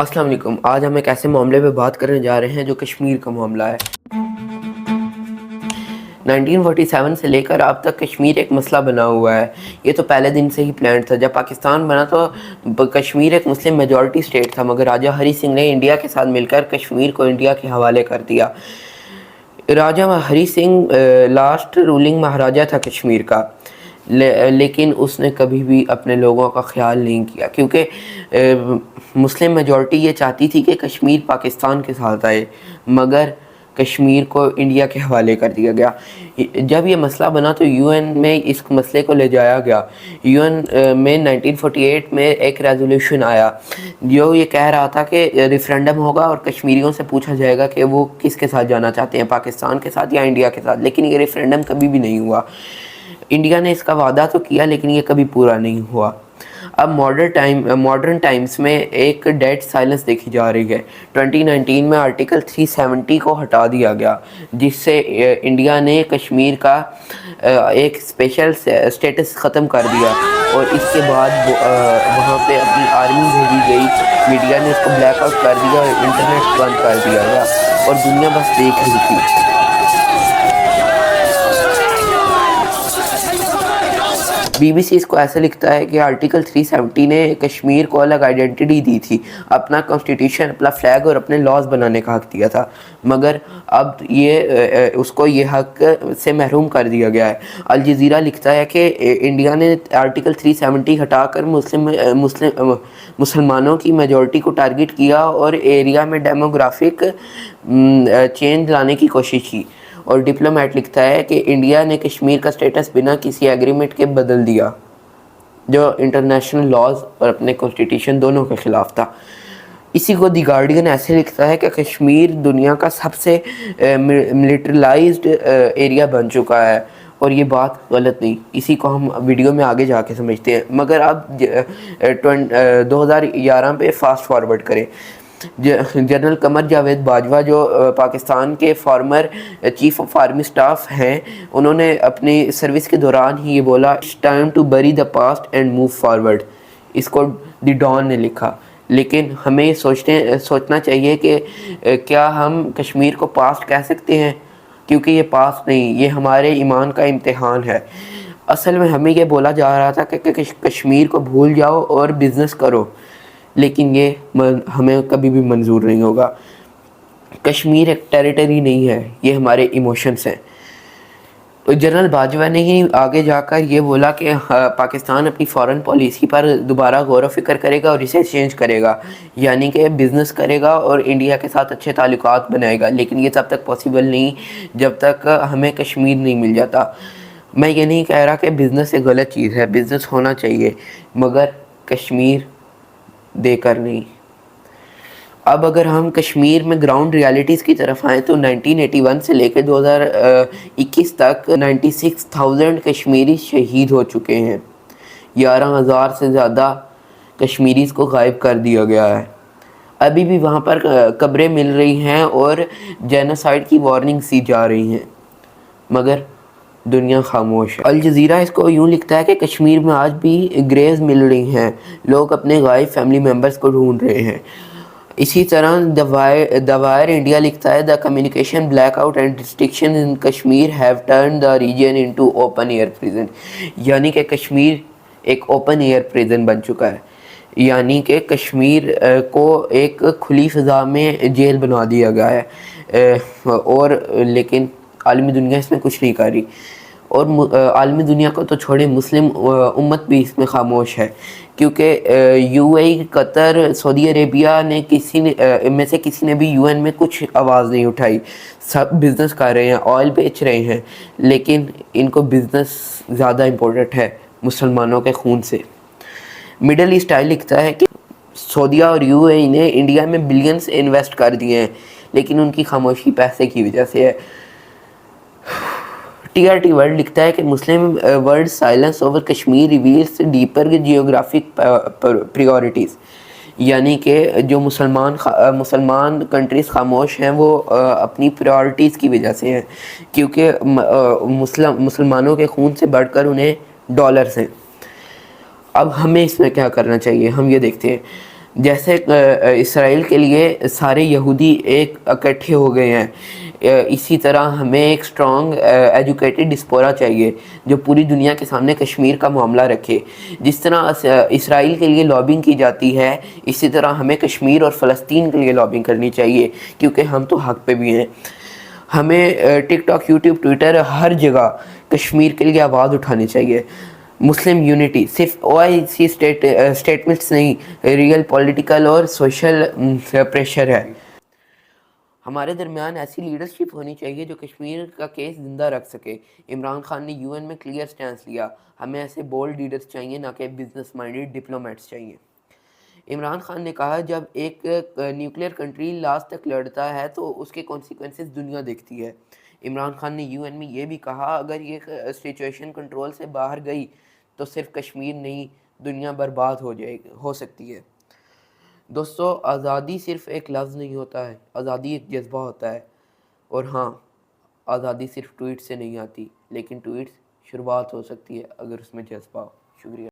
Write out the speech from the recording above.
السلام علیکم۔ آج ہم ایک ایسے معاملے پہ بات کرنے جا رہے ہیں جو کشمیر کا معاملہ ہے۔ 1947 سے لے کر اب تک کشمیر ایک مسئلہ بنا ہوا ہے۔ یہ تو پہلے دن سے ہی پلانٹ تھا۔ جب پاکستان بنا تو کشمیر ایک مسلم میجورٹی سٹیٹ تھا، مگر راجہ ہری سنگھ نے انڈیا کے ساتھ مل کر کشمیر کو انڈیا کے حوالے کر دیا۔ راجہ ہری سنگھ لاسٹ رولنگ مہاراجہ تھا کشمیر کا، لیکن اس نے کبھی بھی اپنے لوگوں کا خیال نہیں کیا، کیونکہ مسلم میجورٹی یہ چاہتی تھی کہ کشمیر پاکستان کے ساتھ آئے، مگر کشمیر کو انڈیا کے حوالے کر دیا گیا۔ جب یہ مسئلہ بنا تو یو این میں اس مسئلے کو لے جایا گیا۔ یو این میں 1948 میں ایک ریزولوشن آیا جو یہ کہہ رہا تھا کہ ریفرینڈم ہوگا اور کشمیریوں سے پوچھا جائے گا کہ وہ کس کے ساتھ جانا چاہتے ہیں، پاکستان کے ساتھ یا انڈیا کے ساتھ، لیکن یہ ریفرینڈم کبھی بھی نہیں ہوا۔ انڈیا نے اس کا وعدہ تو کیا لیکن یہ کبھی پورا نہیں ہوا۔ اب ماڈرن ٹائمز میں ایک ڈیڈ سائلنس دیکھی جا رہی ہے۔ 2019 میں آرٹیکل 370 کو ہٹا دیا گیا، جس سے انڈیا نے کشمیر کا ایک اسپیشل اسٹیٹس ختم کر دیا، اور اس کے بعد وہاں پہ اپنی آرمی بھیجی گئی۔ میڈیا نے اس کو بلیک آؤٹ کر دیا اور انٹرنیٹ بند کر دیا گیا، اور دنیا بس دیکھ رہی تھی۔ بی بی سی اس کو ایسے لکھتا ہے کہ آرٹیکل 370 نے کشمیر کو الگ آئیڈینٹی دی تھی، اپنا کانسٹیٹیوشن، اپنا فلیگ اور اپنے لاز بنانے کا حق دیا تھا، مگر اب اس کو یہ حق سے محروم کر دیا گیا ہے۔ الجزیرہ لکھتا ہے کہ انڈیا نے آرٹیکل 370 ہٹا کر مسلمانوں کی میجورٹی کو ٹارگٹ کیا اور ایریا میں ڈیموگرافک چینج لانے کی کوشش کی۔ اور ڈپلومیٹ لکھتا ہے کہ انڈیا نے کشمیر کا سٹیٹس بنا کسی ایگریمنٹ کے بدل دیا، جو انٹرنیشنل لاز اور اپنے کانسٹیٹیوشن دونوں کے خلاف تھا۔ اسی کو دی گارڈین ایسے لکھتا ہے کہ کشمیر دنیا کا سب سے ملٹریلائزڈ ایریا بن چکا ہے، اور یہ بات غلط نہیں، اسی کو ہم ویڈیو میں آگے جا کے سمجھتے ہیں۔ مگر اب 2011 پہ فاسٹ فارورڈ کریں۔ جنرل قمر جاوید باجوہ جو پاکستان کے farmer chief of army staff ہیں، انہوں نے اپنی سروس کے دوران ہی یہ بولا، "It's time to bury the past and move forward"۔ اس کو دی ڈان نے لکھا، لیکن ہمیں سوچنا چاہیے کہ کیا ہم کشمیر کو پاسٹ کہہ سکتے ہیں، کیونکہ یہ پاسٹ نہیں، یہ ہمارے ایمان کا امتحان ہے۔ اصل میں ہمیں یہ بولا جا رہا تھا کہ کشمیر کو بھول جاؤ اور بزنس کرو، لیکن یہ ہمیں کبھی بھی منظور نہیں ہوگا۔ کشمیر ایک ٹیریٹری نہیں ہے، یہ ہمارے ایموشنز ہیں۔ جنرل باجوہ نے ہی آگے جا کر یہ بولا کہ پاکستان اپنی فارن پالیسی پر دوبارہ غور و فکر کرے گا اور اسے چینج کرے گا، یعنی کہ بزنس کرے گا اور انڈیا کے ساتھ اچھے تعلقات بنائے گا، لیکن یہ تب تک پاسبل نہیں جب تک ہمیں کشمیر نہیں مل جاتا۔ میں یہ نہیں کہہ رہا کہ بزنس ایک غلط چیز ہے، بزنس ہونا چاہیے، مگر کشمیر دے کر نہیں۔ اب اگر ہم کشمیر میں گراؤنڈ ریالٹیز کی طرف آئیں تو 1981 سے لے کے 2021 تک 96,000 کشمیری شہید ہو چکے ہیں، 11,000 سے زیادہ کشمیریز کو غائب کر دیا گیا ہے۔ ابھی بھی وہاں پر قبریں مل رہی ہیں اور جینوسائیڈ کی وارننگز دی جا رہی ہیں، مگر دنیا خاموش ہے۔ الجزیرہ اس کو یوں لکھتا ہے کہ کشمیر میں آج بھی گریوز مل رہی ہیں، لوگ اپنے غائب فیملی ممبرز کو ڈھونڈ رہے ہیں۔ اسی طرح دا وائر انڈیا لکھتا ہے، "the communication black out and restriction in Kashmir have turn the region into open air prison", یعنی کہ کشمیر ایک اوپن ایئر پریزن بن چکا ہے، یعنی کہ کشمیر کو ایک کھلی فضا میں جیل بنا دیا گیا ہے، اور لیکن عالمی دنیا اس میں کچھ نہیں کر رہی، اور عالمی دنیا کو تو چھوڑے، مسلم امت بھی اس میں خاموش ہے، کیونکہ یو اے ای، قطر، سعودی عربیہ نے میں سے کسی نے بھی یو این میں کچھ آواز نہیں اٹھائی۔ سب بزنس کر رہے ہیں، آئل بیچ رہے ہیں، لیکن ان کو بزنس زیادہ امپورٹنٹ ہے مسلمانوں کے خون سے۔ مڈل ایسٹ آئی لکھتا ہے کہ سعودیہ اور یو اے ای نے انڈیا میں بلینز انویسٹ کر دیے ہیں، لیکن ان کی خاموشی پیسے کی وجہ سے ہے۔ ٹی آر ٹی ورلڈ لکھتا ہے کہ Muslim world silence over Kashmir reveals deeper geographic priorities, یعنی کہ جو مسلمان کنٹریز خاموش ہیں وہ اپنی پریورٹیز کی وجہ سے ہیں، کیونکہ مسلمانوں کے خون سے بڑھ کر انہیں ڈالرز ہیں۔ اب ہمیں اس میں کیا کرنا چاہیے، ہم یہ دیکھتے ہیں۔ جیسے اسرائیل کے لیے سارے یہودی ایک اکٹھے ہو گئے ہیں، اسی طرح ہمیں ایک اسٹرانگ ایجوکیٹڈ ڈسپورا چاہیے جو پوری دنیا کے سامنے کشمیر کا معاملہ رکھے۔ جس طرح اسرائیل کے لیے لابنگ کی جاتی ہے، اسی طرح ہمیں کشمیر اور فلسطین کے لیے لابنگ کرنی چاہیے، کیونکہ ہم تو حق پہ بھی ہیں۔ ہمیں ٹک ٹاک، یوٹیوب، ٹویٹر، ہر جگہ کشمیر کے لیے آواز اٹھانی چاہیے۔ مسلم یونٹی صرف او آئی سی اسٹیٹمنٹس نہیں، ریئل پولیٹیکل اور سوشل پریشر ہے۔ ہمارے درمیان ایسی لیڈرشپ ہونی چاہیے جو کشمیر کا کیس زندہ رکھ سکے۔ عمران خان نے یو این میں کلیئر سٹینس لیا، ہمیں ایسے بولڈ لیڈرز چاہیے، نہ کہ بزنس مائنڈڈ ڈپلومیٹس چاہیے۔ عمران خان نے کہا جب ایک نیوکلیر کنٹری لاسٹ تک لڑتا ہے تو اس کے کانسیکوینسز دنیا دیکھتی ہے۔ عمران خان نے یو این میں یہ بھی کہا اگر یہ سچویشن کنٹرول سے باہر گئی تو صرف کشمیر نہیں، دنیا برباد ہو سکتی ہے۔ دوستو، آزادی صرف ایک لفظ نہیں ہوتا ہے، آزادی ایک جذبہ ہوتا ہے۔ اور ہاں، آزادی صرف ٹویٹ سے نہیں آتی، لیکن ٹویٹ شروعات ہو سکتی ہے اگر اس میں جذبہ ہو۔ شکریہ۔